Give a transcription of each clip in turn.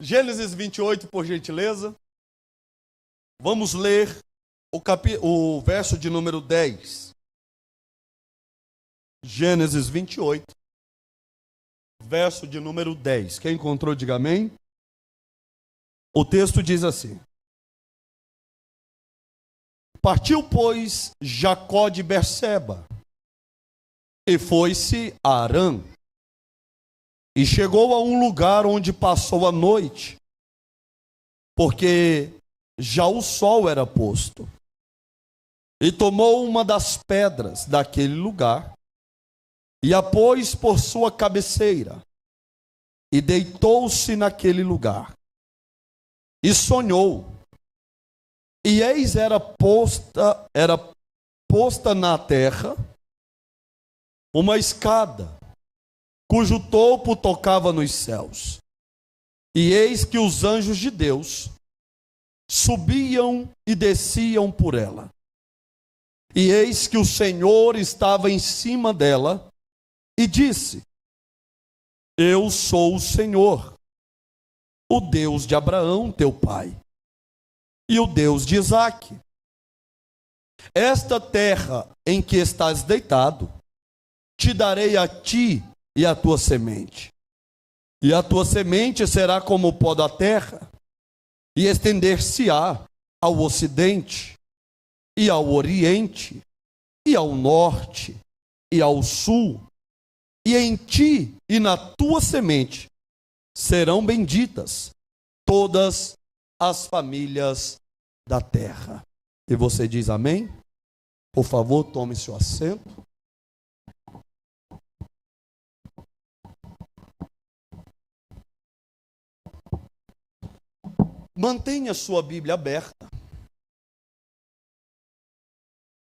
Gênesis 28, por gentileza. Vamos ler o verso de número 10. Gênesis 28, verso de número 10. Quem encontrou, diga amém. O texto diz assim: Partiu, pois, Jacó de Berseba, e foi-se a Harã, e chegou a um lugar onde passou a noite, porque já o sol era posto. E tomou uma das pedras daquele lugar, e a pôs por sua cabeceira, e deitou-se naquele lugar. E sonhou, e eis era posta na terra uma escada, cujo topo tocava nos céus. E eis que os anjos de Deus subiam e desciam por ela. E eis que o Senhor estava em cima dela e disse: Eu sou o Senhor, o Deus de Abraão, teu pai, e o Deus de Isaque. Esta terra em que estás deitado, te darei a ti e a tua semente. E a tua semente será como o pó da terra, e estender-se-á ao ocidente, e ao oriente, e ao norte, e ao sul. E em ti e na tua semente serão benditas todas as famílias da terra. E você diz amém? Por favor, tome seu assento. Mantenha sua Bíblia aberta,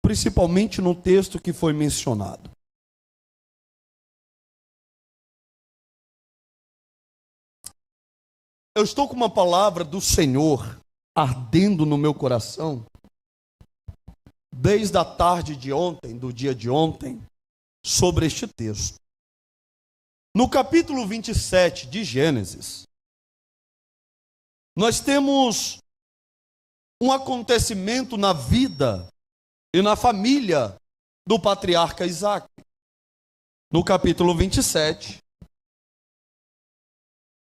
principalmente no texto que foi mencionado. Eu estou com uma palavra do Senhor ardendo no meu coração, desde a tarde de ontem, do dia de ontem, sobre este texto. No capítulo 27 de Gênesis, nós temos um acontecimento na vida e na família do patriarca Isaque. No capítulo 27,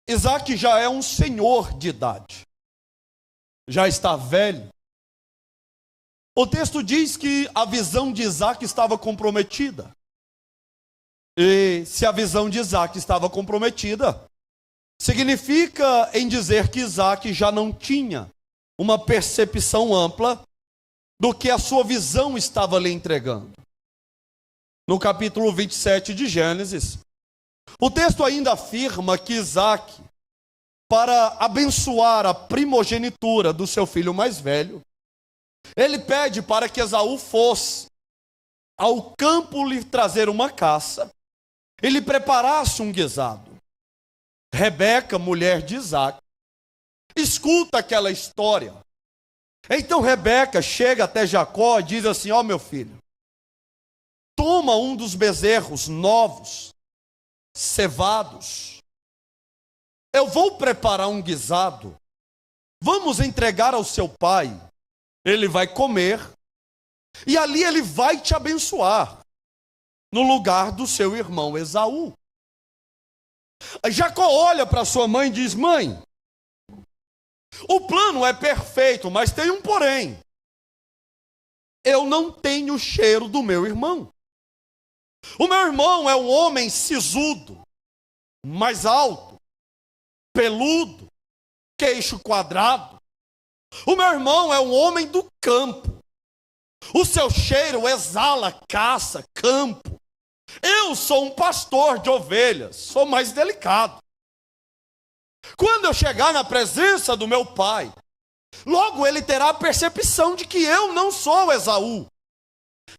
Isaque já é um senhor de idade, já está velho. O texto diz que a visão de Isaque estava comprometida. E se a visão de Isaque estava comprometida, significa em dizer que Isaque já não tinha uma percepção ampla do que a sua visão estava lhe entregando. No capítulo 27 de Gênesis, o texto ainda afirma que Isaque, para abençoar a primogenitura do seu filho mais velho, ele pede para que Esaú fosse ao campo lhe trazer uma caça e lhe preparasse um guisado. Rebeca, mulher de Isaque, escuta aquela história. Então Rebeca chega até Jacó e diz assim: ó meu filho, toma um dos bezerros novos, cevados. Eu vou preparar um guisado. Vamos entregar ao seu pai. Ele vai comer. E ali ele vai te abençoar, no lugar do seu irmão Esaú. Jacó olha para sua mãe e diz: mãe, o plano é perfeito, mas tem um porém. Eu não tenho o cheiro do meu irmão. O meu irmão é um homem sisudo, mais alto, peludo, queixo quadrado. O meu irmão é um homem do campo. O seu cheiro exala caça, campo. Eu sou um pastor de ovelhas, sou mais delicado. Quando eu chegar na presença do meu pai, logo ele terá a percepção de que eu não sou Esaú.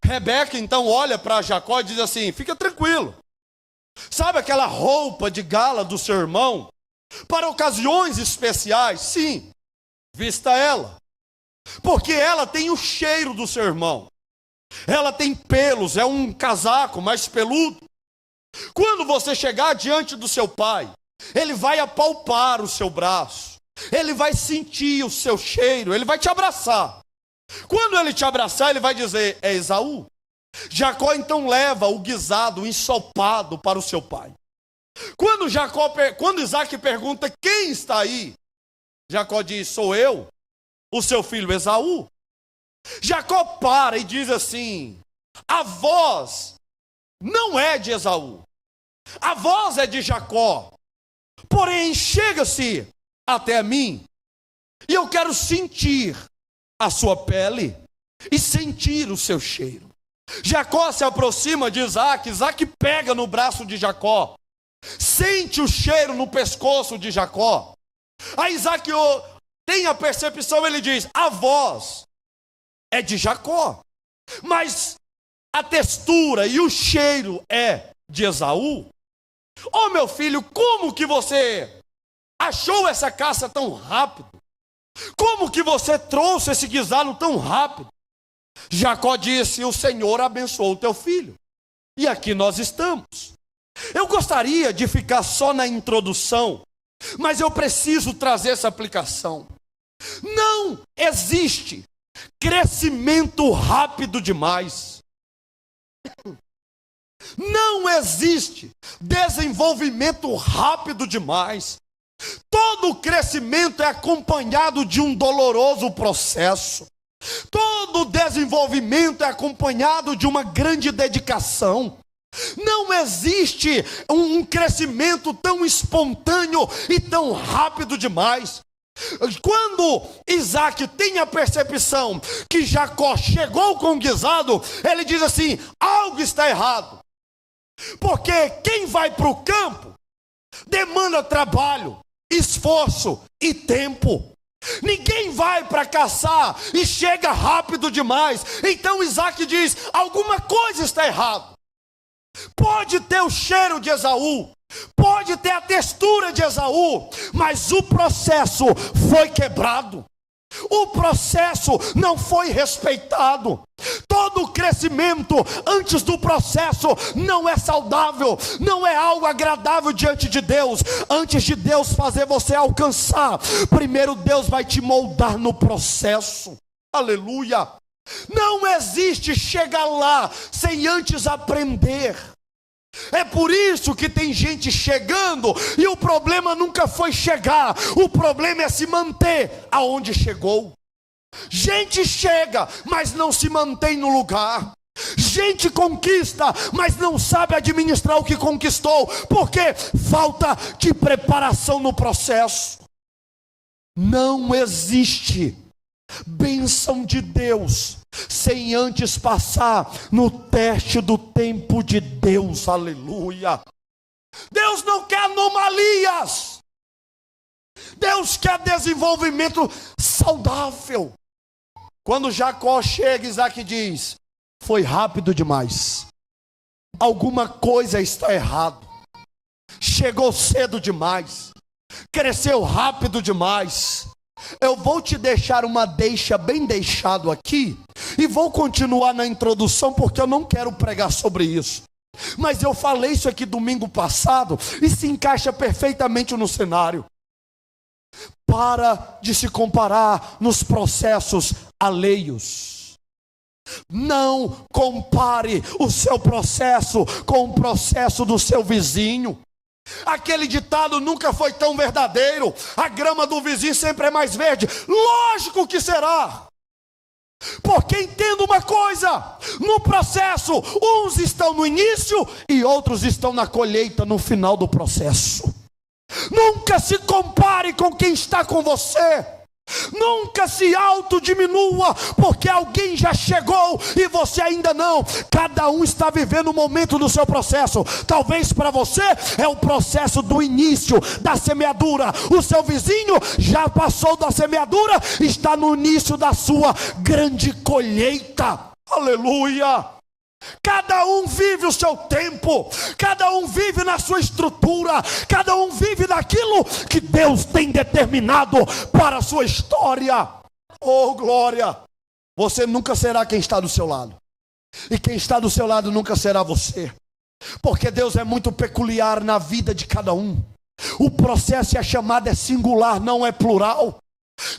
Rebeca então olha para Jacó e diz assim: fica tranquilo. Sabe aquela roupa de gala do seu irmão? Para ocasiões especiais, sim, vista ela. Porque ela tem o cheiro do seu irmão. Ela tem pelos, é um casaco mais peludo. Quando você chegar diante do seu pai, Ele vai apalpar o seu braço, ele vai sentir o seu cheiro, ele vai te abraçar. Quando ele te abraçar, ele vai dizer: é Esaú. Jacó então leva o guisado, o ensopado para o seu pai. Quando Isaac pergunta: quem está aí? Jacó diz: sou eu, o seu filho Esaú. Jacó para e diz assim: a voz não é de Esaú, a voz é de Jacó, porém chega-se até mim, e eu quero sentir a sua pele e sentir o seu cheiro. Jacó se aproxima de Isaac, Isaac pega no braço de Jacó, sente o cheiro no pescoço de Jacó. Aí Isaac tem a percepção, ele diz: a voz é de Jacó, mas a textura e o cheiro é de Esaú. Ô meu filho, como que você achou essa caça tão rápido? Como que você trouxe esse guisado tão rápido? Jacó disse: o Senhor abençoou o teu filho, e aqui nós estamos. Eu gostaria de ficar só na introdução, mas eu preciso trazer essa aplicação. Não existe crescimento rápido demais. Não existe desenvolvimento rápido demais. Todo crescimento é acompanhado de um doloroso processo. Todo desenvolvimento é acompanhado de uma grande dedicação. Não existe um crescimento tão espontâneo e tão rápido demais. Quando Isaac tem a percepção que Jacó chegou com o guisado, ele diz assim: algo está errado. Porque quem vai para o campo demanda trabalho, esforço e tempo. Ninguém vai para caçar e chega rápido demais. Então Isaac diz: alguma coisa está errada. Pode ter o cheiro de Esaú, pode ter a textura de Esaú, mas o processo foi quebrado. O processo não foi respeitado. Todo crescimento antes do processo não é saudável, não é algo agradável diante de Deus. Antes de Deus fazer você alcançar, primeiro Deus vai te moldar no processo. Aleluia! Não existe chegar lá sem antes aprender. É por isso que tem gente chegando e o problema nunca foi chegar, o problema é se manter aonde chegou. Gente chega, mas não se mantém no lugar. Gente conquista, mas não sabe administrar o que conquistou, porque falta de preparação no processo. Não existe bênção de Deus sem antes passar no teste do tempo de Deus. Aleluia! Deus não quer anomalias. Deus quer desenvolvimento saudável. Quando Jacó chega, Isaac diz: foi rápido demais. Alguma coisa está errado. Chegou cedo demais. Cresceu rápido demais. Eu vou te deixar uma deixa bem deixado aqui, e vou continuar na introdução, porque eu não quero pregar sobre isso. Mas eu falei isso aqui domingo passado, e se encaixa perfeitamente no cenário. Para de se comparar nos processos alheios. Não compare o seu processo com o processo do seu vizinho. Aquele ditado nunca foi tão verdadeiro: a grama do vizinho sempre é mais verde. Lógico que será. Porque entenda uma coisa: no processo, uns estão no início e outros estão na colheita no final do processo. Nunca se compare com quem está com você. Nunca se autodiminua, porque alguém já chegou e você ainda não. Cada um está vivendo um momento do seu processo. Talvez para você é o processo do início da semeadura. O seu vizinho já passou da semeadura, está no início da sua grande colheita. Aleluia! Cada um vive o seu tempo, cada um vive na sua estrutura, cada um vive naquilo que Deus tem determinado para a sua história. Oh glória! Você nunca será quem está do seu lado, e quem está do seu lado nunca será você, porque Deus é muito peculiar na vida de cada um. O processo e a chamada é singular, não é plural.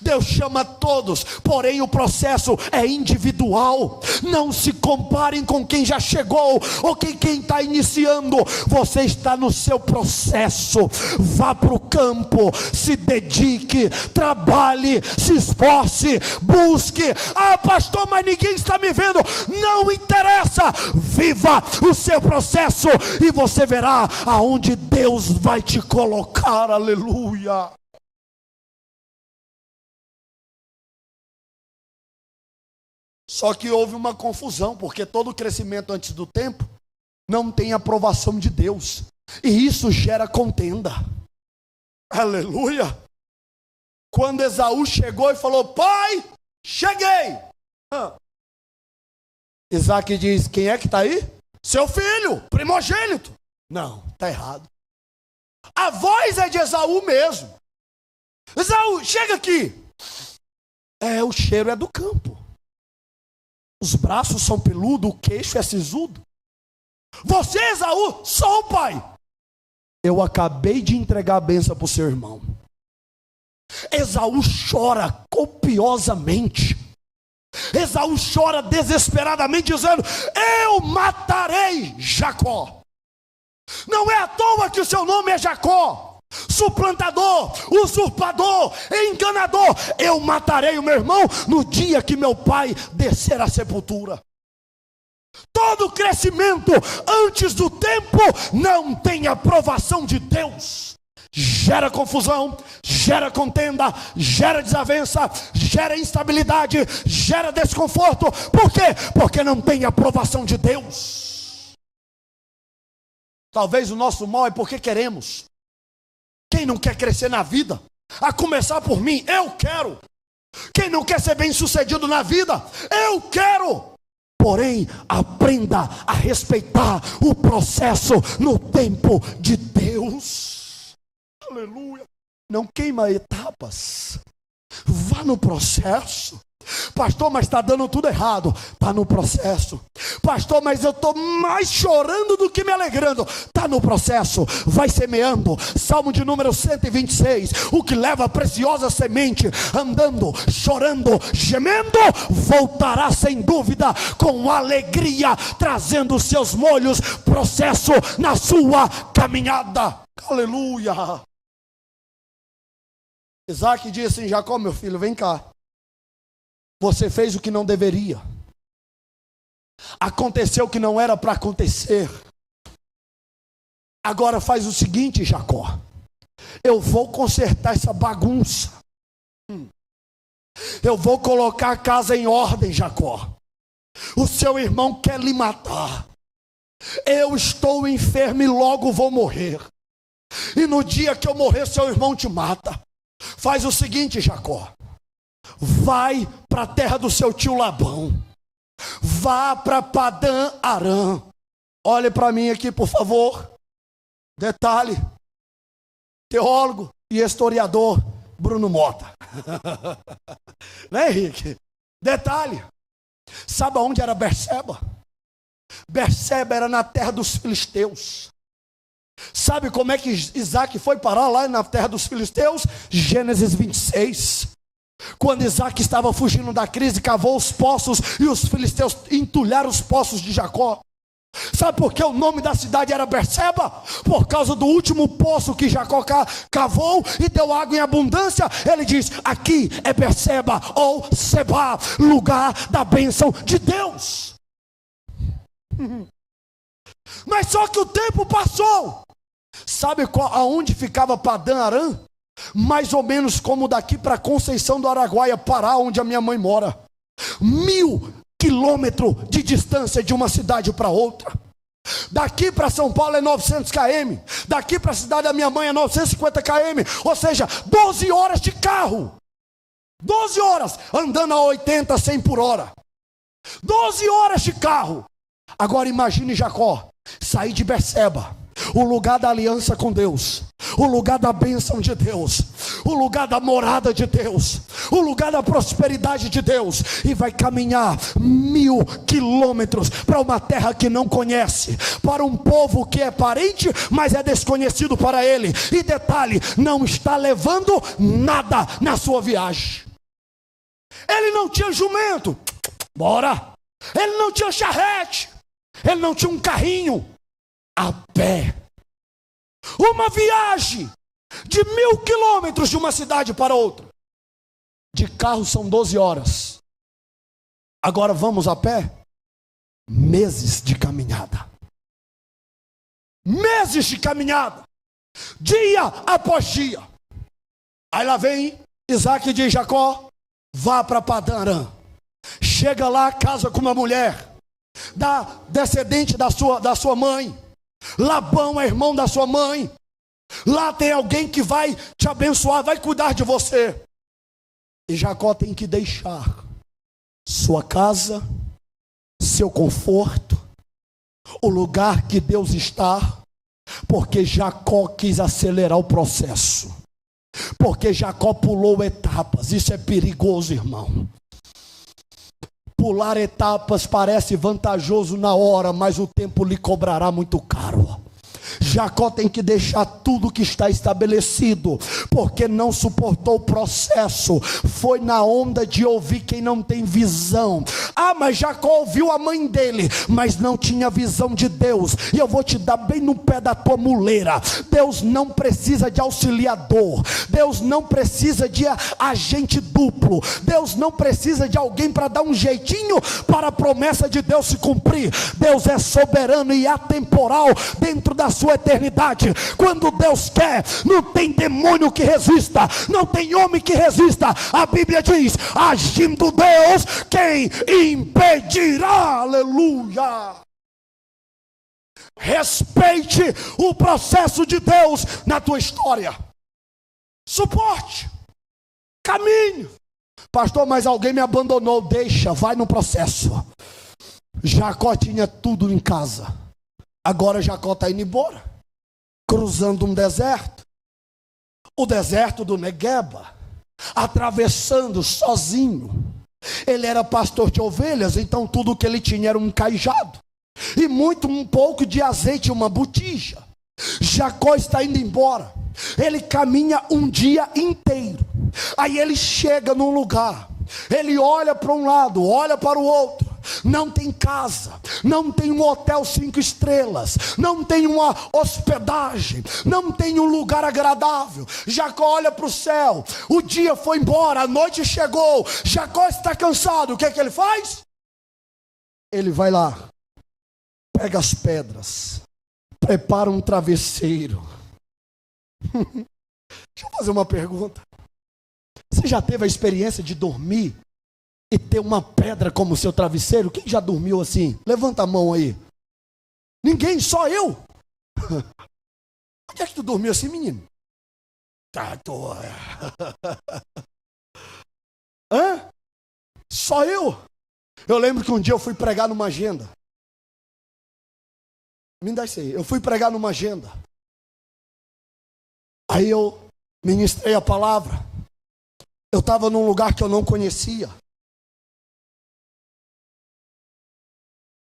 Deus chama todos, porém o processo é individual. Não se comparem com quem já chegou ou quem está iniciando. Você está no seu processo. Vá para o campo, se dedique, trabalhe, se esforce, busque. Ah, pastor, mas ninguém está me vendo. Não interessa. Viva o seu processo e você verá aonde Deus vai te colocar. Aleluia. Só que houve uma confusão, porque todo crescimento antes do tempo não tem aprovação de Deus. E isso gera contenda. Aleluia. Quando Esaú chegou e falou: pai, cheguei. Isaac diz: quem é que está aí? Seu filho, primogênito. Não, está errado. A voz é de Esaú mesmo. Esaú, chega aqui. O cheiro é do campo. Os braços são peludos, o queixo é sisudo. Você, Esaú, sou o pai. Eu acabei de entregar a bênção para o seu irmão. Esaú chora copiosamente. Esaú chora desesperadamente, dizendo: eu matarei Jacó. Não é à toa que o seu nome é Jacó. Suplantador, usurpador, enganador. Eu matarei o meu irmão no dia que meu pai descer à sepultura. Todo crescimento antes do tempo não tem aprovação de Deus. Gera confusão, gera contenda, gera desavença, gera instabilidade, gera desconforto. Por quê? Porque não tem aprovação de Deus. Talvez o nosso mal é porque queremos. Quem não quer crescer na vida? A começar por mim, eu quero. Quem não quer ser bem sucedido na vida? Eu quero. Porém, aprenda a respeitar o processo no tempo de Deus. Aleluia. Não queima etapas. Vá no processo. Pastor, mas está dando tudo errado. Está no processo. Pastor, mas eu estou mais chorando do que me alegrando. Está no processo. Vai semeando. Salmo de número 126. O que leva a preciosa semente, andando, chorando, gemendo, voltará sem dúvida com alegria, trazendo os seus molhos, processo na sua caminhada. Aleluia. Isaac disse: Jacó, meu filho, vem cá. Você fez o que não deveria. Aconteceu o que não era para acontecer. Agora faz o seguinte, Jacó. Eu vou consertar essa bagunça. Eu vou colocar a casa em ordem, Jacó. O seu irmão quer lhe matar. Eu estou enfermo e logo vou morrer. E no dia que eu morrer, seu irmão te mata. Faz o seguinte, Jacó. Vai para a terra do seu tio Labão. Vá para Padã Arã. Olhe para mim aqui, por favor. Detalhe. Teólogo e historiador Bruno Mota. Né, Henrique? Detalhe. Sabe onde era Berseba? Berseba era na terra dos filisteus. Sabe como é que Isaac foi parar lá na terra dos filisteus? Gênesis 26. Quando Isaac estava fugindo da crise, cavou os poços e os filisteus entulharam os poços de Jacó. Sabe por que o nome da cidade era Berseba? Por causa do último poço que Jacó cavou e deu água em abundância. Ele diz: aqui é Berseba ou Seba, lugar da bênção de Deus. Mas só que o tempo passou. Sabe aonde ficava Padã Arã? Mais ou menos como daqui para Conceição do Araguaia, Pará, onde a minha mãe mora. 1000 quilômetros de distância de uma cidade para outra. Daqui para São Paulo é 900 km. Daqui para a cidade da minha mãe é 950 km. Ou seja, 12 horas de carro. 12 horas andando a 80, 100 por hora. 12 horas de carro. Agora imagine Jacó sair de Berseba, o lugar da aliança com Deus, o lugar da bênção de Deus, o lugar da morada de Deus, o lugar da prosperidade de Deus, e vai caminhar 1000 quilômetros para uma terra que não conhece, para um povo que é parente, mas é desconhecido para ele. E detalhe, não está levando nada na sua viagem. Ele não tinha jumento, bora. Ele não tinha charrete, ele não tinha um carrinho, a pé. Uma viagem de 1000 quilômetros de uma cidade para outra. De carro são 12 horas. Agora vamos a pé? Meses de caminhada. Meses de caminhada. Dia após dia. Aí lá vem Isaac e diz: Jacó, vá para Padã Arã. Chega lá, casa com uma mulher descendente da sua mãe. Labão é irmão da sua mãe. Lá tem alguém que vai te abençoar, vai cuidar de você. E Jacó tem que deixar sua casa, seu conforto, o lugar que Deus está, porque Jacó quis acelerar o processo, porque Jacó pulou etapas. Isso é perigoso, irmão. Pular etapas parece vantajoso na hora, mas o tempo lhe cobrará muito caro. Jacó tem que deixar tudo que está estabelecido, porque não suportou o processo, foi na onda de ouvir quem não tem visão. Ah, mas Jacó ouviu a mãe dele, mas não tinha visão de Deus. E eu vou te dar bem no pé da tua muleira: Deus não precisa de auxiliador, Deus não precisa de agente duplo, Deus não precisa de alguém para dar um jeitinho para a promessa de Deus se cumprir. Deus é soberano e atemporal dentro da sua eternidade. Quando Deus quer, não tem demônio que resista, não tem homem que resista. A Bíblia diz: agindo Deus, quem impedirá? Aleluia. Respeite o processo de Deus na tua história. Suporte, caminhe. Pastor, mas alguém me abandonou. Deixa, vai no processo. Jacó tinha tudo em casa. Agora Jacó está indo embora, cruzando um deserto, o deserto do Negueba, atravessando sozinho. Ele era pastor de ovelhas, então tudo que ele tinha era um cajado e um pouco de azeite, uma botija. Jacó está indo embora. Ele caminha um dia inteiro. Aí ele chega num lugar, ele olha para um lado, olha para o outro. Não tem casa, não tem um hotel 5 estrelas, não tem uma hospedagem, não tem um lugar agradável. Jacó olha para o céu, o dia foi embora, a noite chegou, Jacó está cansado. O que é que ele faz? Ele vai lá, pega as pedras, prepara um travesseiro. Deixa eu fazer uma pergunta. Você já teve a experiência de dormir e ter uma pedra como seu travesseiro? Quem já dormiu assim? Levanta a mão aí. Ninguém, só eu. Onde é que tu dormiu assim, menino? Hã? Só eu? Eu lembro que um dia eu fui pregar numa agenda. Me dá isso aí. Eu fui pregar numa agenda. Aí eu ministrei a palavra. Eu estava num lugar que eu não conhecia.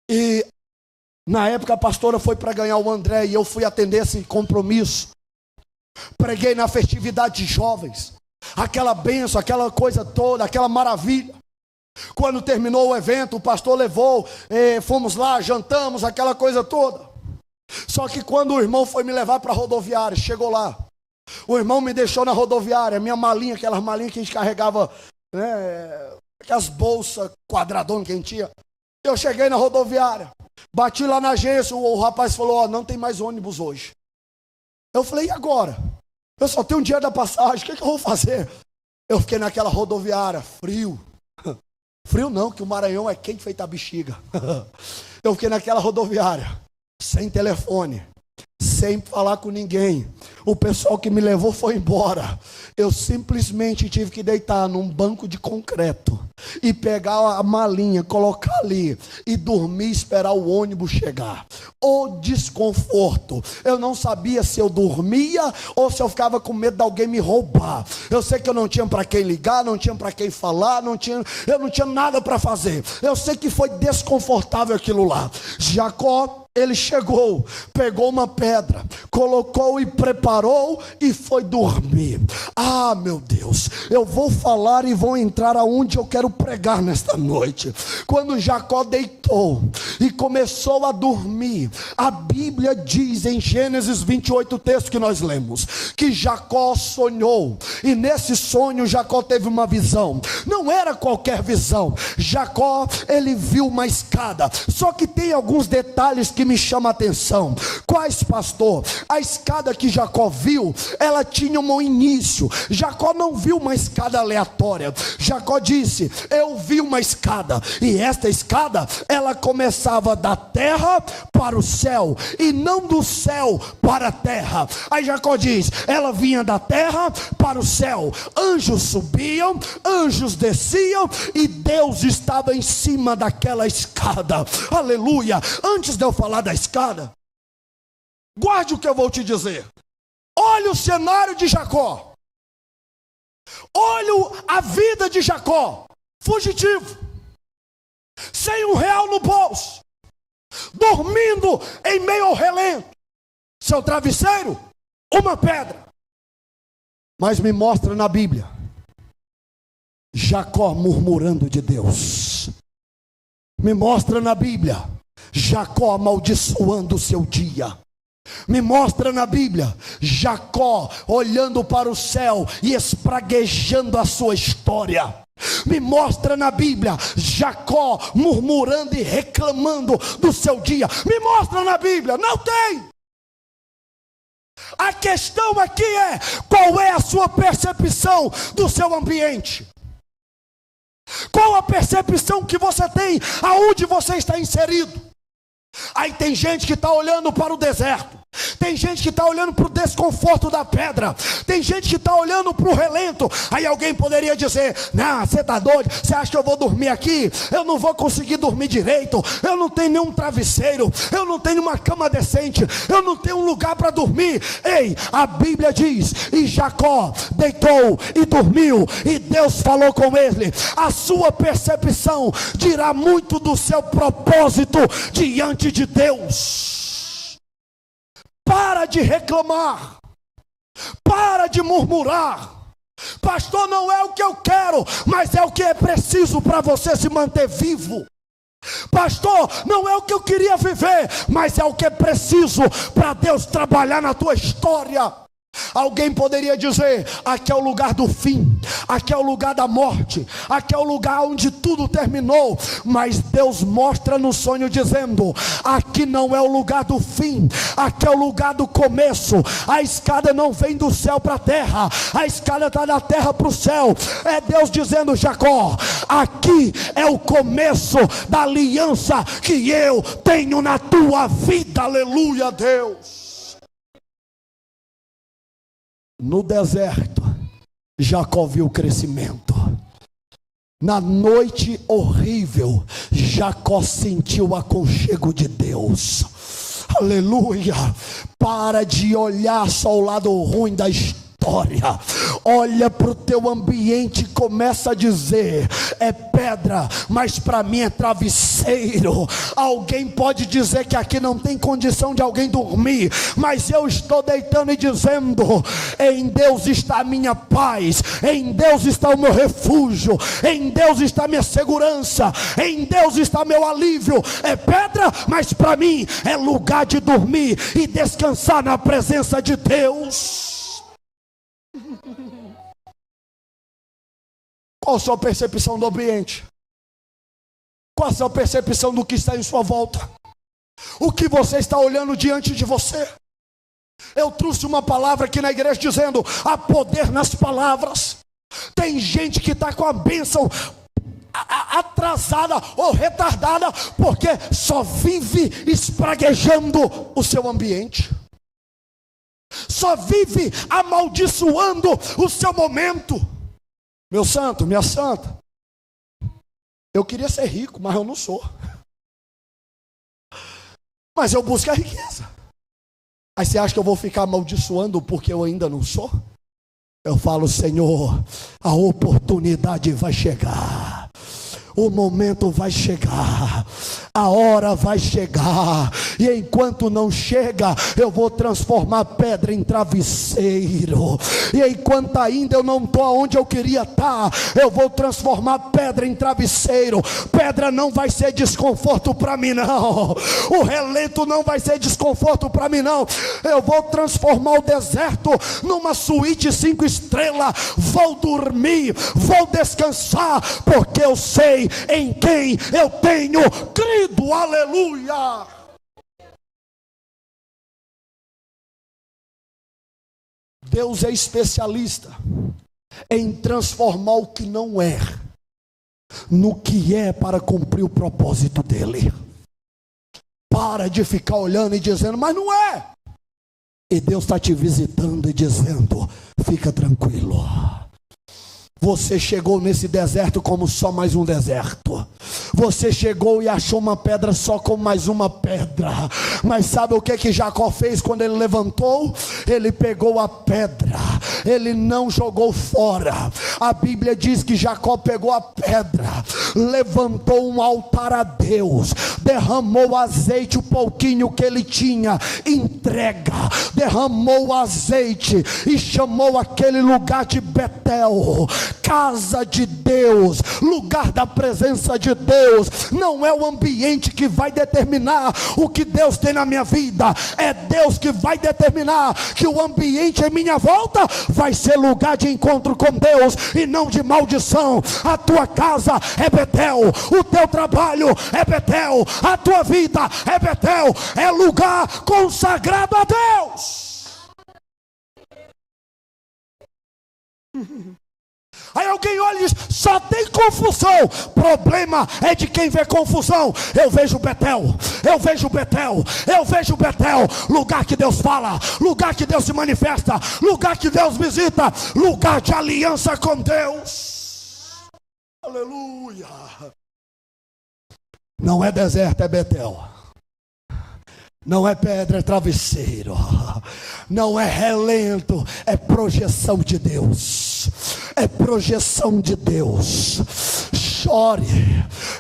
E na época a pastora foi para ganhar o André e eu fui atender esse compromisso. Preguei na festividade de jovens, aquela bênção, aquela coisa toda, aquela maravilha. Quando terminou o evento, o pastor levou, fomos lá, jantamos, aquela coisa toda. Só que quando o irmão foi me levar para a rodoviária, chegou lá, o irmão me deixou na rodoviária, minha malinha, aquelas malinhas que a gente carregava, né, aquelas bolsas quadradonas que a gente tinha. Eu cheguei na rodoviária, bati lá na agência, o rapaz falou: não tem mais ônibus hoje. Eu falei: e agora? Eu só tenho um dia da passagem, o que eu vou fazer? Eu fiquei naquela rodoviária, frio. Frio não, que o Maranhão é quente feito a bexiga. Eu fiquei naquela rodoviária, sem telefone, sem falar com ninguém. O pessoal que me levou foi embora. Eu simplesmente tive que deitar num banco de concreto e pegar a malinha, colocar ali e dormir e esperar o ônibus chegar. O desconforto. Eu não sabia se eu dormia ou se eu ficava com medo de alguém me roubar. Eu sei que eu não tinha para quem ligar, não tinha para quem falar, eu não tinha nada para fazer. Eu sei que foi desconfortável aquilo lá. Jacó, ele chegou, pegou uma pedra, colocou e preparou e foi dormir. Ah, meu Deus, eu vou falar e vou entrar aonde eu quero pregar nesta noite. Quando Jacó deitou e começou a dormir, a Bíblia diz em Gênesis 28, o texto que nós lemos, que Jacó sonhou, e nesse sonho Jacó teve uma visão. Não era qualquer visão. Jacó, ele viu uma escada, só que tem alguns detalhes que me chamam a atenção. Quais, pastor? A escada que Jacó viu, ela tinha um início. Jacó não viu uma escada aleatória. Jacó disse: eu vi uma escada, e esta escada, ela começava da terra para o céu, e não do céu para a terra. Aí Jacó diz: ela vinha da terra para o céu. Anjos subiam, anjos desciam, e Deus estava em cima daquela escada. Aleluia. Antes de eu falar da escada, guarde o que eu vou te dizer. Olha o cenário de Jacó. Olha a vida de Jacó. Fugitivo, sem R$1 no bolso, dormindo em meio ao relento. Seu travesseiro, uma pedra. Mas me mostra na Bíblia Jacó murmurando de Deus. Me mostra na Bíblia Jacó amaldiçoando o seu dia. Me mostra na Bíblia Jacó olhando para o céu e espraguejando a sua história. Me mostra na Bíblia Jacó murmurando e reclamando do seu dia. Me mostra na Bíblia. Não tem. A questão aqui é: qual é a sua percepção do seu ambiente? Qual a percepção que você tem aonde você está inserido? Aí tem gente que está olhando para o deserto, tem gente que está olhando para o desconforto da pedra, tem gente que está olhando para o relento. Aí alguém poderia dizer: não, você está doido? Você acha que eu vou dormir aqui? Eu não vou conseguir dormir direito, eu não tenho nenhum travesseiro, eu não tenho uma cama decente, eu não tenho um lugar para dormir. Ei, a Bíblia diz: e Jacó deitou e dormiu, e Deus falou com ele. A sua percepção dirá muito do seu propósito diante de Deus. Para de reclamar, para de murmurar. Pastor, não é o que eu quero, mas é o que é preciso para você se manter vivo. Pastor, não é o que eu queria viver, mas é o que é preciso para Deus trabalhar na tua história. Alguém poderia dizer: aqui é o lugar do fim, aqui é o lugar da morte, aqui é o lugar onde tudo terminou. Mas Deus mostra no sonho dizendo: aqui não é o lugar do fim, aqui é o lugar do começo. A escada não vem do céu para a terra, a escada está da terra para o céu. É Deus dizendo: Jacó, aqui é o começo da aliança que eu tenho na tua vida. Aleluia, Deus. No deserto, Jacó viu o crescimento. Na noite horrível, Jacó sentiu o aconchego de Deus. Aleluia. Para de olhar só o lado ruim da história. Olha para o teu ambiente e começa a dizer: é pedra, mas para mim é travesseiro. Alguém pode dizer que aqui não tem condição de alguém dormir, mas eu estou deitando e dizendo: em Deus está a minha paz, em Deus está o meu refúgio, em Deus está a minha segurança, em Deus está meu alívio. É pedra, mas para mim é lugar de dormir e descansar na presença de Deus. Qual a sua percepção do ambiente? Qual a sua percepção do que está em sua volta? O que você está olhando diante de você? Eu trouxe uma palavra aqui na igreja dizendo: há poder nas palavras. Tem gente que está com a bênção atrasada ou retardada porque só vive espraguejando o seu ambiente. só vive amaldiçoando o seu momento. Meu santo, minha santa, eu queria ser rico, mas eu não sou. Mas eu busco a riqueza. Aí você acha que eu vou ficar amaldiçoando porque eu ainda não sou? Eu falo, Senhor, a oportunidade vai chegar. O momento vai chegar, a hora vai chegar, e enquanto não chega, eu vou transformar pedra em travesseiro, e enquanto ainda eu não estou onde eu queria estar, eu vou transformar pedra em travesseiro. Pedra não vai ser desconforto para mim não, o relento não vai ser desconforto para mim não. Eu vou transformar o deserto numa suíte 5 estrelas, vou dormir, vou descansar, porque eu sei em quem eu tenho crido. Aleluia. Deus é especialista em transformar o que não é no que é, para cumprir o propósito dele. Para de ficar olhando e dizendo, mas não é. E Deus está te visitando e dizendo, fica tranquilo. Você chegou nesse deserto como só mais um deserto. Você chegou e achou uma pedra só como mais uma pedra. Mas sabe o que Jacó fez quando ele levantou? Ele pegou a pedra, ele não jogou fora. A Bíblia diz que Jacó pegou a pedra, levantou um altar a Deus, derramou azeite, o pouquinho que ele tinha, entrega, derramou azeite e chamou aquele lugar de Betel, casa de Deus, lugar da presença de Deus. Não é o ambiente que vai determinar o que Deus tem na minha vida, é Deus que vai determinar que o ambiente em minha volta vai ser lugar de encontro com Deus e não de maldição. A tua casa é Betel, o teu trabalho é Betel, a tua vida é Betel, é lugar consagrado a Deus. Aí alguém olha e diz, só tem confusão. Problema é de quem vê confusão. Eu vejo Betel, eu vejo Betel, eu vejo Betel, lugar que Deus fala, lugar que Deus se manifesta, lugar que Deus visita, lugar de aliança com Deus. Aleluia. Não é deserto, é Betel. Não é pedra, é travesseiro. Não é relento, é projeção de Deus. É projeção de Deus. Chore,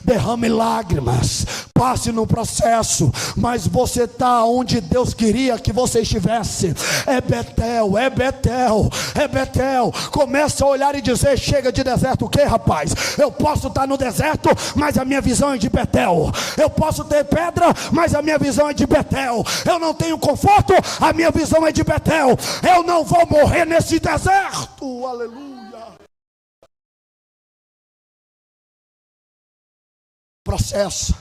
derrame lágrimas, passe no processo, mas você está onde Deus queria que você estivesse. É Betel, é Betel, é Betel. Começa a olhar e dizer, chega de deserto. O que, rapaz? Eu posso estar no deserto, mas a minha visão é de Betel. Eu posso ter pedra, mas a minha visão é de Betel. Eu não tenho conforto, a minha visão é de Betel. Eu não vou morrer nesse deserto. Aleluia. Processo.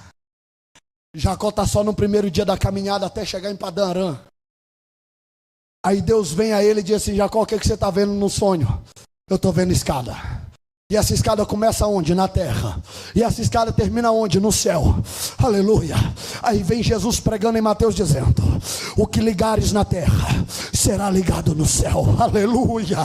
Jacó está só no primeiro dia da caminhada até chegar em Padã Arã. Aí Deus vem a ele e diz assim, Jacó, o que você está vendo no sonho? Eu estou vendo escada. E essa escada começa onde? Na terra. E essa escada termina onde? No céu. Aleluia. Aí vem Jesus pregando em Mateus dizendo, o que ligares na terra será ligado no céu. Aleluia.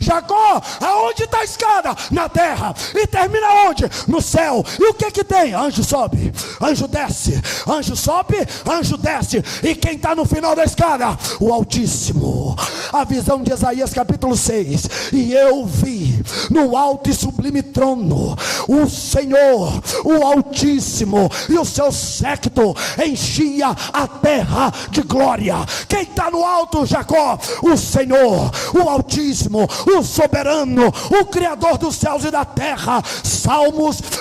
Jacó, aonde está a escada? Na terra. E termina onde? No céu. E o que que tem? Anjo sobe, anjo desce, anjo sobe, anjo desce. E quem está no final da escada? O Altíssimo. A visão de Isaías capítulo 6. E eu vi no alto e sublime trono o Senhor, o Altíssimo, e o seu séquito enchia a terra de glória. Quem está no alto, Jacó? O Senhor, o Altíssimo, o soberano, o Criador dos céus e da terra.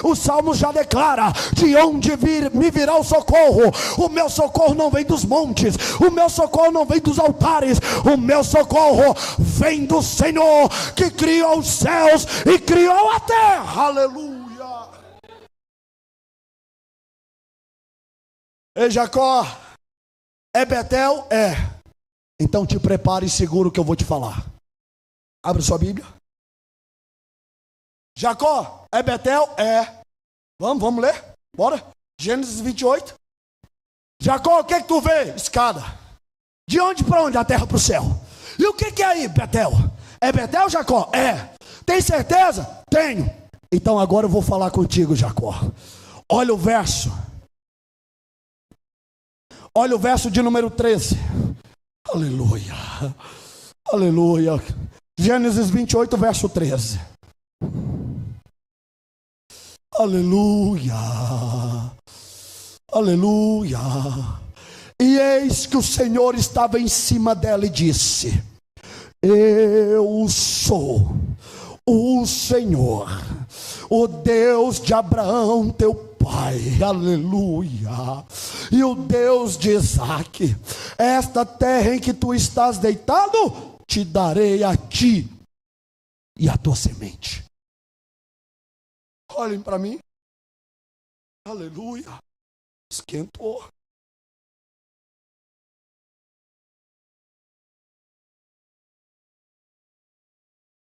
O Salmos já declara, de onde me virá o socorro? O meu socorro não vem dos montes, o meu socorro não vem dos altares, o meu socorro vem do Senhor, que criou os céus e criou a terra. Aleluia. Ei, Jacó, é Betel? É. Então te prepare e segura o que eu vou te falar. Abre sua Bíblia. Jacó, é Betel? É. Vamos ler? Bora. Gênesis 28. Jacó, o que tu vê? Escada. De onde para onde? Da terra para o céu. E o que é aí, Betel? É Betel, Jacó? É. Tem certeza? Tenho. Então agora eu vou falar contigo, Jacó. Olha o verso. Olha o verso de número 13. Aleluia. Aleluia. Gênesis 28, verso 13. Aleluia. Aleluia. E eis que o Senhor estava em cima dela e disse: eu sou o Senhor, o Deus de Abraão teu pai, aleluia, e o Deus de Isaque. Esta terra em que tu estás deitado, te darei a ti e a tua semente. Olhem para mim, aleluia, esquentou.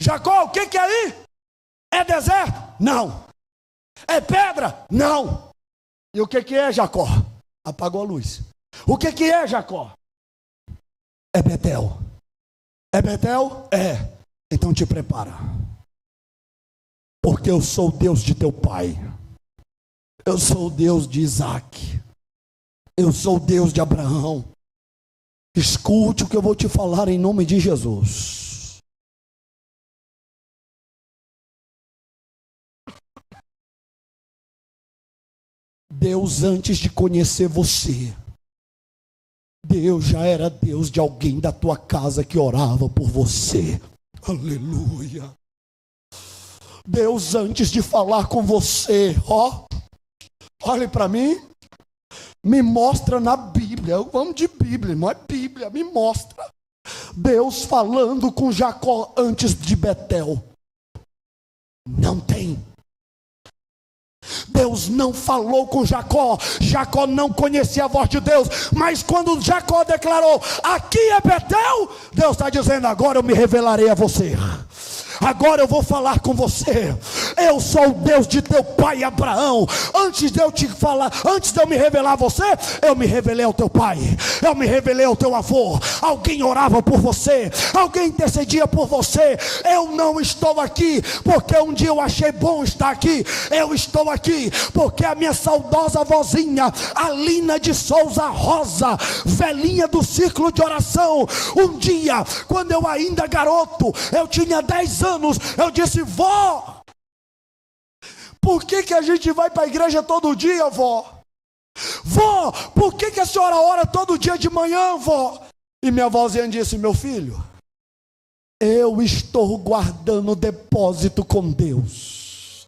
Jacó, o que é aí? É deserto? Não. É pedra? Não. E o que é, Jacó? Apagou a luz. O que é, Jacó? É Betel. É Betel? É. Então te prepara. Porque eu sou o Deus de teu pai. Eu sou o Deus de Isaque. Eu sou o Deus de Abraão. Escute o que eu vou te falar em nome de Jesus. Deus, antes de conhecer você, Deus já era Deus de alguém da tua casa que orava por você. Aleluia. Deus, antes de falar com você, olhe para mim, me mostra na Bíblia. Eu amo de Bíblia, não é Bíblia, me mostra Deus falando com Jacó antes de Betel. Não tem. Deus não falou com Jacó. Jacó não conhecia a voz de Deus. Mas quando Jacó declarou: aqui é Betel, Deus está dizendo: agora eu me revelarei a você. Agora eu vou falar com você. Eu sou o Deus de teu pai Abraão. Antes de eu te falar, antes de eu me revelar a você, eu me revelei ao teu pai, eu me revelei ao teu avô. Alguém orava por você, alguém intercedia por você. Eu não estou aqui porque um dia eu achei bom estar aqui. Eu estou aqui porque a minha saudosa vozinha Alina de Souza Rosa, velhinha do círculo de oração, um dia, quando eu ainda garoto, eu tinha 10 anos, eu disse: vó, por que a gente vai para a igreja todo dia, vó? Vó, por que a senhora ora todo dia de manhã, vó? E minha vozinha disse: meu filho, eu estou guardando depósito com Deus,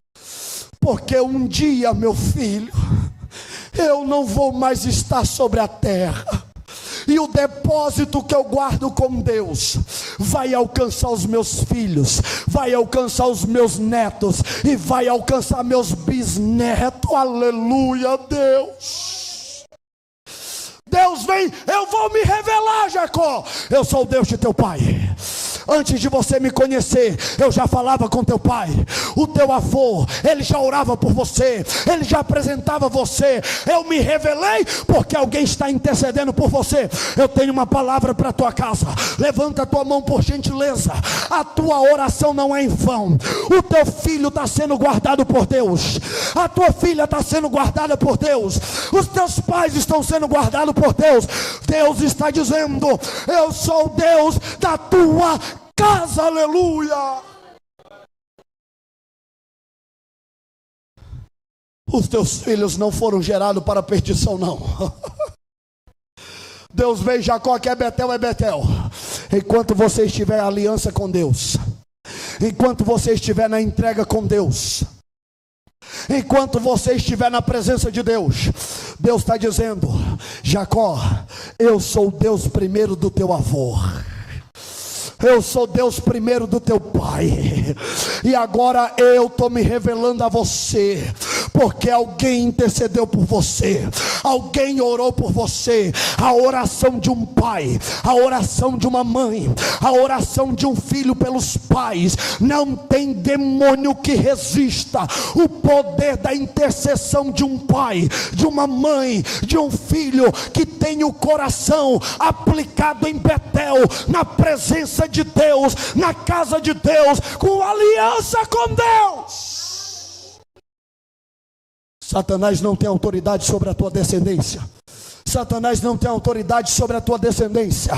porque um dia, meu filho, eu não vou mais estar sobre a terra. E o depósito que eu guardo com Deus vai alcançar os meus filhos, vai alcançar os meus netos e vai alcançar meus bisnetos. Aleluia, Deus. Deus vem, eu vou me revelar, Jacó. Eu sou o Deus de teu pai. Antes de você me conhecer, eu já falava com teu pai. O teu avô, ele já orava por você, ele já apresentava você. Eu me revelei porque alguém está intercedendo por você. Eu tenho uma palavra para a tua casa. Levanta a tua mão, por gentileza. A tua oração não é em vão. O teu filho está sendo guardado por Deus. A tua filha está sendo guardada por Deus. Os teus pais estão sendo guardados por Deus. Deus está dizendo: eu sou o Deus da tua casa, aleluia. Os teus filhos não foram gerados para perdição, não. Deus veio, Jacó, que é Betel. Enquanto você estiver em aliança com Deus, enquanto você estiver na entrega com Deus, enquanto você estiver na presença de Deus, Deus está dizendo: Jacó, eu sou o Deus primeiro do teu avô, eu sou Deus primeiro do teu pai, e agora eu estou me revelando a você, porque alguém intercedeu por você, alguém orou por você. A oração de um pai, a oração de uma mãe, a oração de um filho pelos pais, não tem demônio que resista o poder da intercessão de um pai, de uma mãe, de um filho que tem o coração aplicado em Betel, na presença de Deus, na casa de Deus, com aliança com Deus. Satanás não tem autoridade sobre a tua descendência. Satanás não tem autoridade sobre a tua descendência.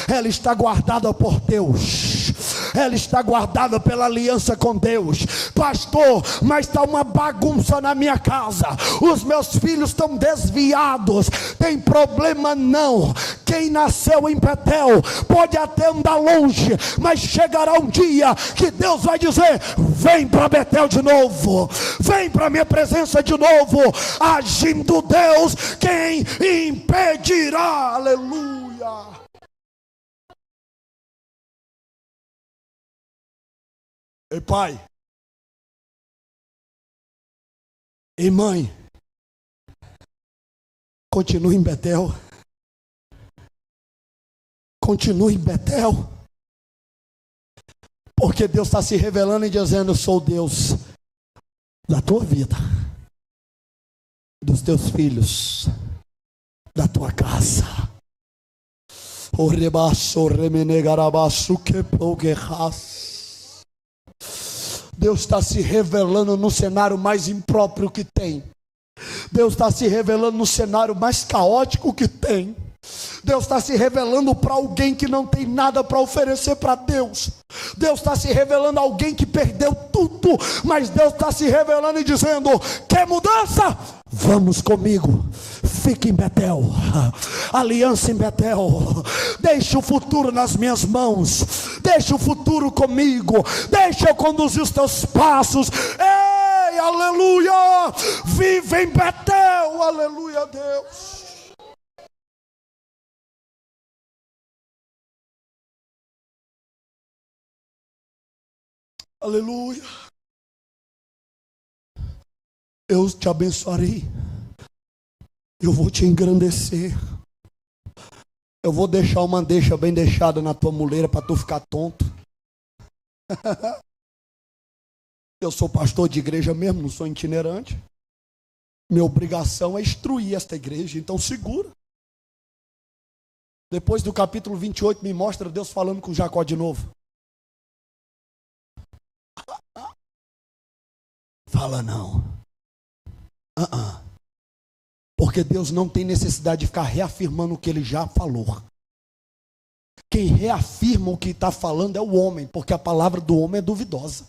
Ela está guardada por Deus. Ela está guardada pela aliança com Deus. Pastor, mas está uma bagunça na minha casa. Os meus filhos estão desviados. Tem problema não. Quem nasceu em Betel pode até andar longe, mas chegará um dia que Deus vai dizer: vem para Betel de novo. Vem para minha presença de novo. Agindo Deus, quem impedirá? Aleluia. Ei, pai e mãe, continue em Betel. Continue em Betel, porque Deus está se revelando e dizendo: eu sou Deus da tua vida, dos teus filhos, da tua casa. Deus está se revelando no cenário mais impróprio que tem. Deus está se revelando no cenário mais caótico que tem. Deus está se revelando para alguém que não tem nada para oferecer para Deus. Deus está se revelando a alguém que perdeu tudo, mas Deus está se revelando e dizendo: quer mudança? Vamos comigo. Fique em Betel. Aliança em Betel. Deixa o futuro nas minhas mãos. Deixa o futuro comigo. Deixa eu conduzir os teus passos. Ei, aleluia. Vive em Betel. Aleluia, Deus. Aleluia. Eu te abençoarei. Eu vou te engrandecer. Eu vou deixar uma deixa bem deixada na tua muleira para tu ficar tonto. Eu sou pastor de igreja mesmo, não sou itinerante. Minha obrigação é instruir esta igreja, então segura. Depois do capítulo 28 me mostra Deus falando com Jacó de novo. Fala não. Porque Deus não tem necessidade de ficar reafirmando o que Ele já falou. Quem reafirma o que está falando é o homem, porque a palavra do homem é duvidosa.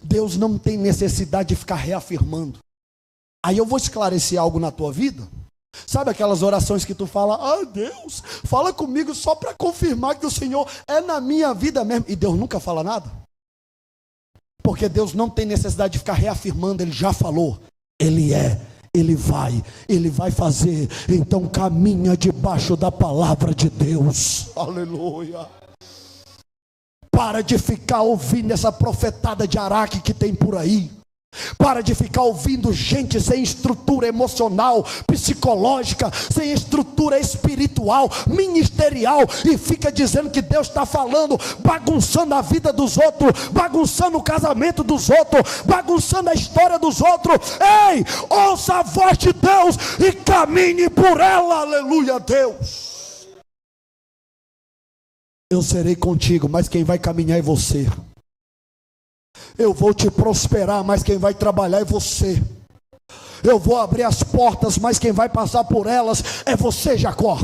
Deus não tem necessidade de ficar reafirmando. Aí eu vou esclarecer algo na tua vida. Sabe aquelas orações que tu fala: ah, Deus, fala comigo só para confirmar que o Senhor é na minha vida mesmo. E Deus nunca fala nada. Porque Deus não tem necessidade de ficar reafirmando, Ele já falou. Ele é, Ele vai fazer. Então caminha debaixo da palavra de Deus. Aleluia. Para de ficar ouvindo essa profetada de Araque que tem por aí. Para de ficar ouvindo gente sem estrutura emocional, psicológica, sem estrutura espiritual, ministerial, e fica dizendo que Deus está falando, bagunçando a vida dos outros, bagunçando o casamento dos outros, bagunçando a história dos outros. Ei, ouça a voz de Deus e caminhe por ela. Aleluia, Deus. Eu serei contigo, mas quem vai caminhar é você. Eu vou te prosperar, mas quem vai trabalhar é você. Eu vou abrir as portas, mas quem vai passar por elas é você, Jacó.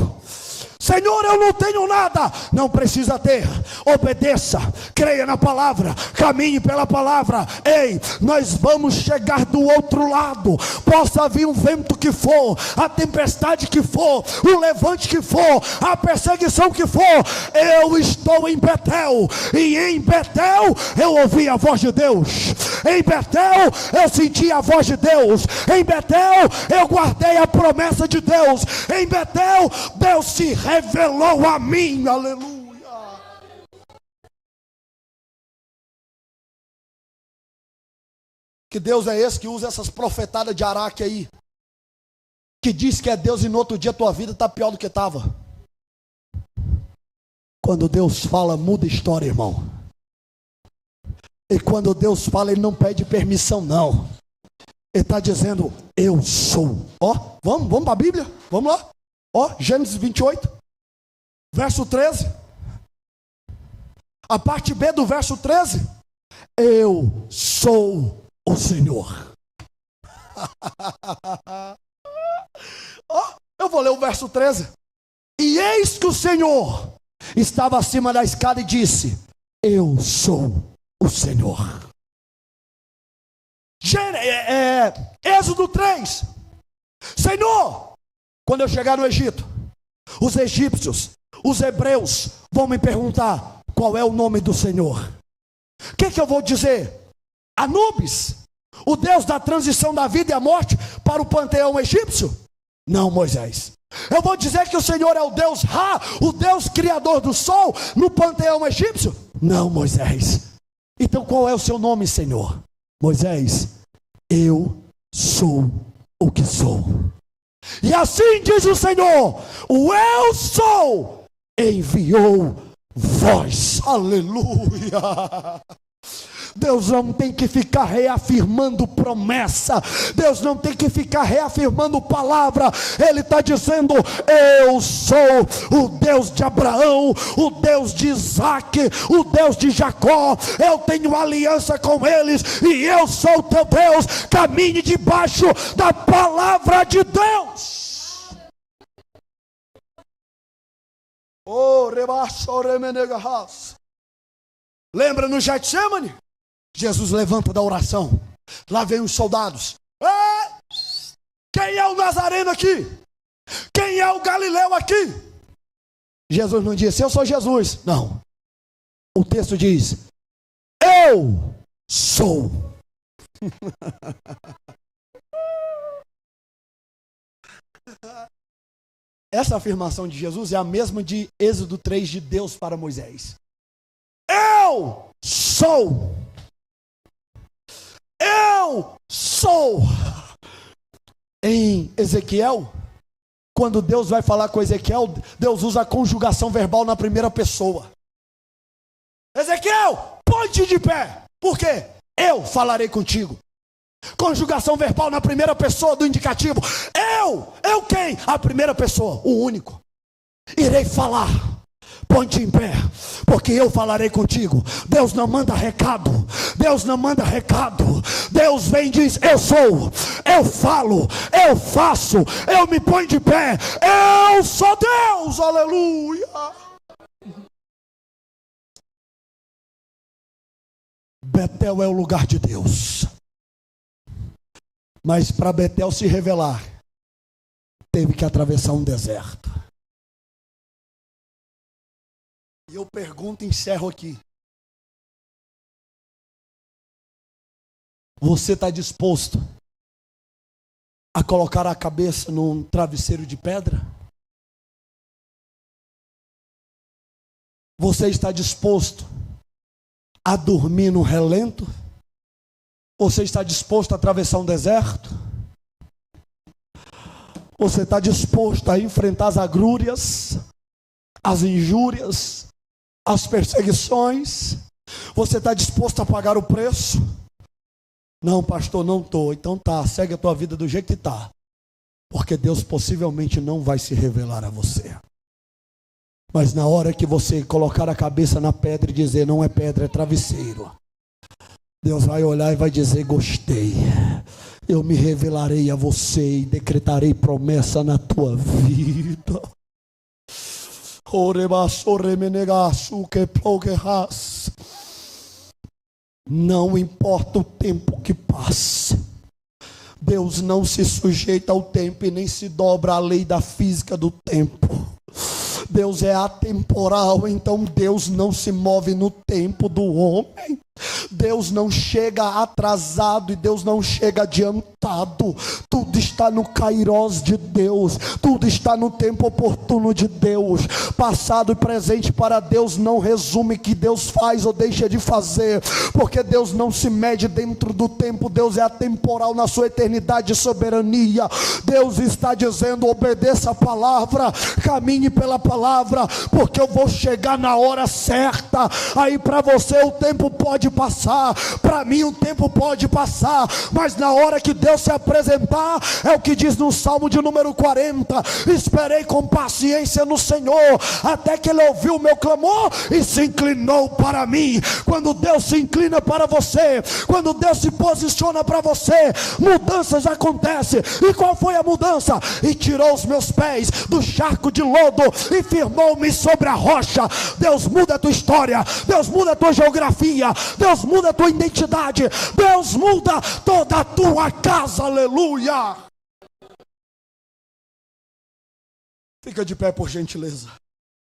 Senhor, eu não tenho nada. Não precisa ter. Obedeça, creia na palavra, caminhe pela palavra. Ei, nós vamos chegar do outro lado. Possa vir o vento que for, a tempestade que for, o levante que for, a perseguição que for. Eu estou em Betel, e em Betel eu ouvi a voz de Deus. Em Betel eu senti a voz de Deus. Em Betel eu guardei a promessa de Deus. Em Betel Deus se revelou a mim. Aleluia. Que Deus é esse que usa essas profetadas de Araque aí, que diz que é Deus e no outro dia a tua vida está pior do que estava? Quando Deus fala, muda a história, irmão. E quando Deus fala, Ele não pede permissão, não. Ele está dizendo, eu sou. Ó, vamos para a Bíblia? Vamos lá. Ó, Gênesis 28, verso 13. A parte B do verso 13. Eu sou o Senhor. Ó, eu vou ler o verso 13. E eis que o Senhor estava acima da escada e disse, eu sou o Senhor. Êxodo 3. Senhor, quando eu chegar no Egito, os egípcios, os hebreus vão me perguntar qual é o nome do Senhor. O que eu vou dizer? Anubis, o Deus da transição da vida e a morte para o panteão egípcio? Não, Moisés. Eu vou dizer que o Senhor é o Deus Ra, o Deus criador do sol, no panteão egípcio? Não, Moisés. Então qual é o seu nome, Senhor? Moisés, eu sou o que sou. E assim diz o Senhor, o eu sou enviou vós. Aleluia. Deus não tem que ficar reafirmando promessa, Deus não tem que ficar reafirmando palavra. Ele está dizendo, eu sou o Deus de Abraão, o Deus de Isaac, o Deus de Jacó. Eu tenho aliança com eles e eu sou o teu Deus. Caminhe debaixo da palavra de Deus. Lembra no Getsemane? Jesus levanta da oração. Lá vem os soldados. Quem é o Nazareno aqui? Quem é o Galileu aqui? Jesus não disse, eu sou Jesus. Não. O texto diz, eu sou. Essa afirmação de Jesus é a mesma de Êxodo 3 de Deus para Moisés. Eu sou. Eu sou. Em Ezequiel, quando Deus vai falar com Ezequiel, Deus usa a conjugação verbal na primeira pessoa. Ezequiel, põe-te de pé. Por quê? Eu falarei contigo. Conjugação verbal na primeira pessoa do indicativo. Eu quem? A primeira pessoa, o único. Irei falar. Põe-te em pé, porque eu falarei contigo. Deus não manda recado. Deus não manda recado. Deus vem e diz, eu sou, eu falo, eu faço, eu me ponho de pé. Eu sou Deus, aleluia. Betel é o lugar de Deus. Mas para Betel se revelar, teve que atravessar um deserto. E eu pergunto e encerro aqui. Você está disposto a colocar a cabeça num travesseiro de pedra? Você está disposto a dormir no relento? Você está disposto a atravessar um deserto? Você está disposto a enfrentar as agrúrias, as injúrias, as perseguições? Você está disposto a pagar o preço? Não, pastor, não estou. Então tá, segue a tua vida do jeito que está. Porque Deus possivelmente não vai se revelar a você. Mas na hora que você colocar a cabeça na pedra e dizer, não é pedra, é travesseiro, Deus vai olhar e vai dizer, gostei. Eu me revelarei a você e decretarei promessa na tua vida. Não importa o tempo que passe, Deus não se sujeita ao tempo e nem se dobra à lei da física do tempo. Deus é atemporal, então Deus não se move no tempo do homem. Deus não chega atrasado e Deus não chega adiantado. Tudo está no Kairos de Deus, tudo está no tempo oportuno de Deus. Passado e presente para Deus não resume que Deus faz ou deixa de fazer, porque Deus não se mede dentro do tempo. Deus é atemporal na sua eternidade e soberania. Deus está dizendo: obedeça a palavra, caminhe pela palavra, porque eu vou chegar na hora certa. Aí para você o tempo pode passar, para mim o tempo pode passar, mas na hora que Deus se apresentar, é o que diz no Salmo de número 40: esperei com paciência no Senhor, até que Ele ouviu o meu clamor e se inclinou para mim. Quando Deus se inclina para você, quando Deus se posiciona para você, mudanças acontecem. E qual foi a mudança? E tirou os meus pés do charco de lodo e firmou-me sobre a rocha. Deus muda a tua história, Deus muda a tua geografia, Deus muda a tua identidade, Deus muda toda a tua casa. Aleluia. Fica de pé, por gentileza.